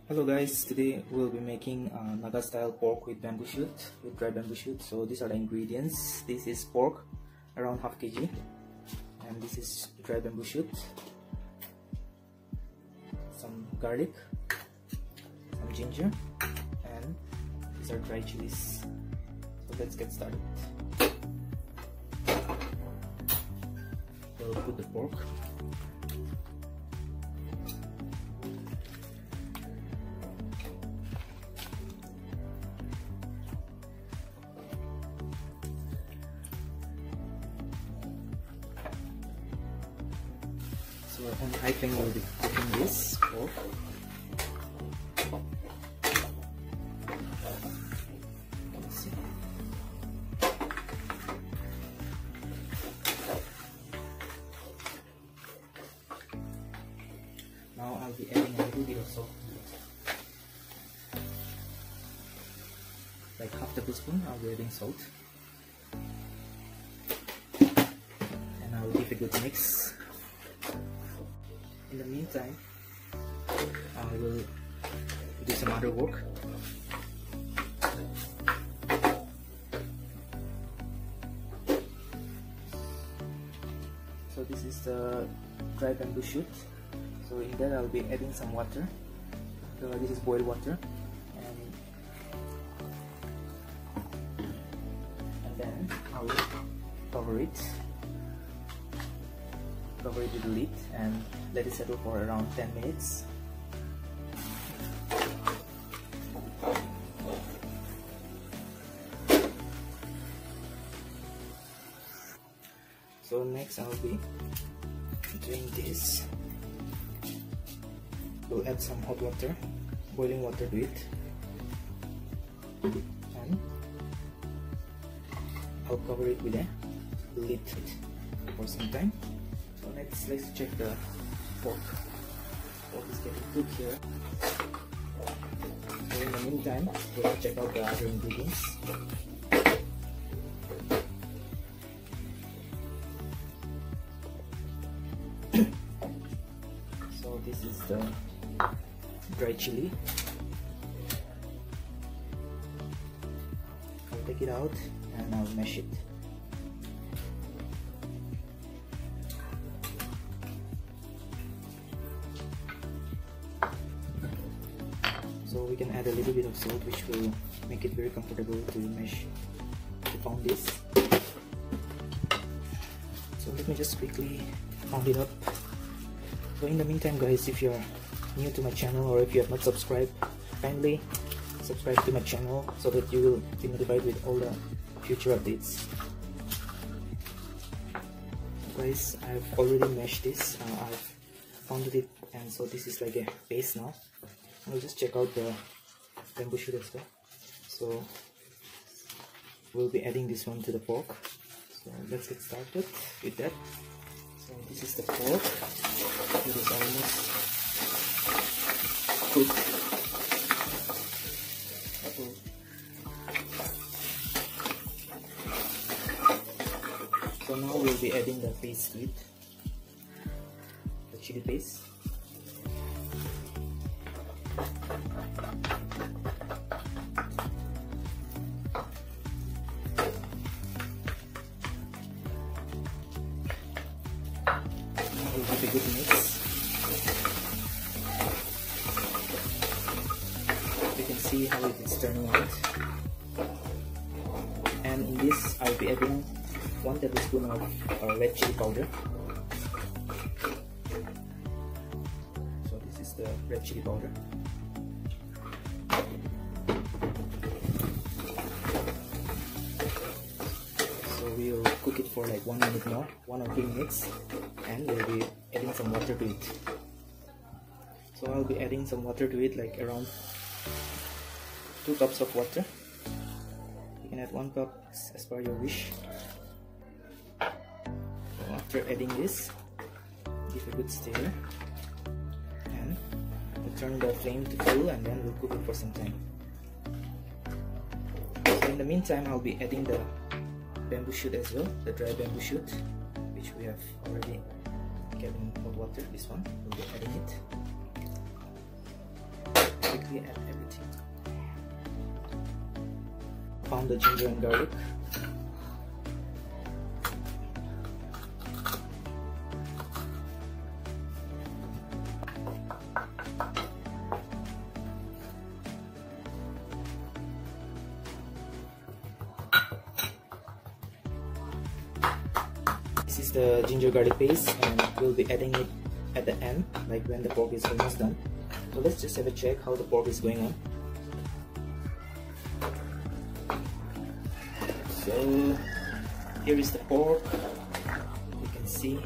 Hello guys, today we'll be making Naga style pork with bamboo shoot, with dry bamboo shoot. So these are the ingredients. This is pork, around half kg, and this is dry bamboo shoot, some garlic, some ginger, and these are dry chilies. So let's get started. We'll put the pork. So on high flame we'll be cooking this pork. Let's see. Now I'll be adding a little bit of salt, like half tablespoon. I'll be adding salt, and I'll give a good mix. In the meantime, I will do some other work. So this is the dry bamboo shoot. So in that I'll be adding some water. So this is boiled water, and then I will cover it with the lid and let it settle for around 10 minutes. So next I'll be doing this. We'll add some hot water, boiling water to it, and I'll cover it with a lid for some time. So let's check the pork. Pork is getting cooked here. So in the meantime, we'll check out the other ingredients. So this is the dry chili. I'll take it out and I'll mash it. So we can add a little bit of salt, which will make it very comfortable to mash, to pound this. So let me just quickly pound it up. So in the meantime guys, if you're new to my channel or if you have not subscribed, kindly subscribe to my channel so that you will be notified with all the future updates. Guys, I've already mashed this. I've pounded it, and so this is like a paste now. I'll just check out the bamboo shoot as well. So we'll be adding this one to the pork. So let's get started with that. So this is the pork. It is almost cooked. So now we'll be adding the paste to it, the chili paste. We'll give a good mix. You can see how it is turning out. And in this, I'll be adding 1 tablespoon of red chili powder. So this is the red chili powder. So we'll cook it for like 1 minute more, 1 or 2 minutes, and we'll be adding some water to it. So I'll be adding some water to it, like around 2 cups of water. You can add 1 cup as per your wish. So after adding this, give a good stir, and we'll turn the flame to full, and then we'll cook it for some time. So in the meantime, I'll be adding the bamboo shoot as well, the dry bamboo shoot, which we have already kept in hot water. This one, we'll be adding it. quickly add everything. Found the ginger and garlic. This is the ginger garlic paste, and we'll be adding it at the end, like when the pork is almost done. So let's just have a check how the pork is going on. So here is the pork, you can see.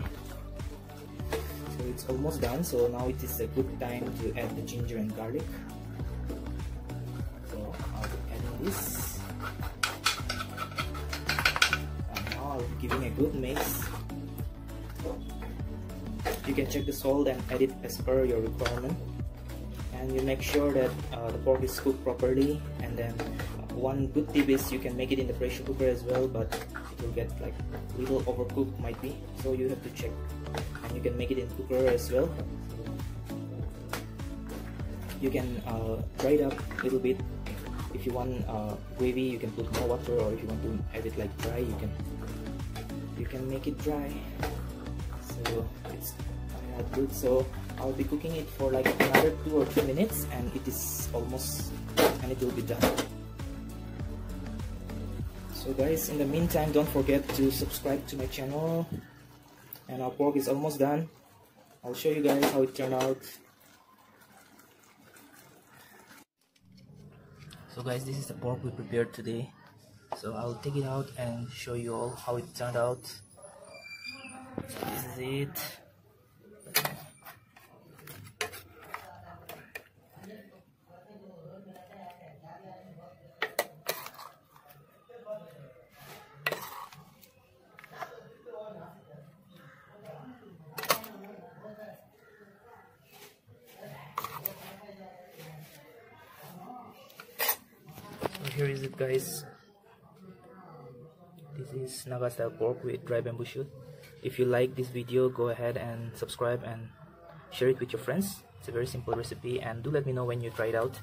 So it's almost done, so now it is a good time to add the ginger and garlic. So I'll be adding this, and now I'll be giving a good mix. You can check the salt and add it as per your requirement, and you make sure that the pork is cooked properly. And then one good tip is you can make it in the pressure cooker as well, but it will get like little overcooked might be, so you have to check. And you can make it in cooker as well. You can dry it up a little bit. If you want gravy, you can put more water, or if you want to have it like dry, you can make it dry. So it's coming out good. So I'll be cooking it for like another 2 or 3 minutes, and it is almost, and it will be done. So guys, in the meantime, don't forget to subscribe to my channel. And our pork is almost done. I'll show you guys how it turned out. So guys, this is the pork we prepared today. So I'll take it out and show you all how it turned out. So this is it. Here is it, guys. This is Naga style pork with dry bamboo shoot. If you like this video, go ahead and subscribe and share it with your friends. It's a very simple recipe, and do let me know when you try it out.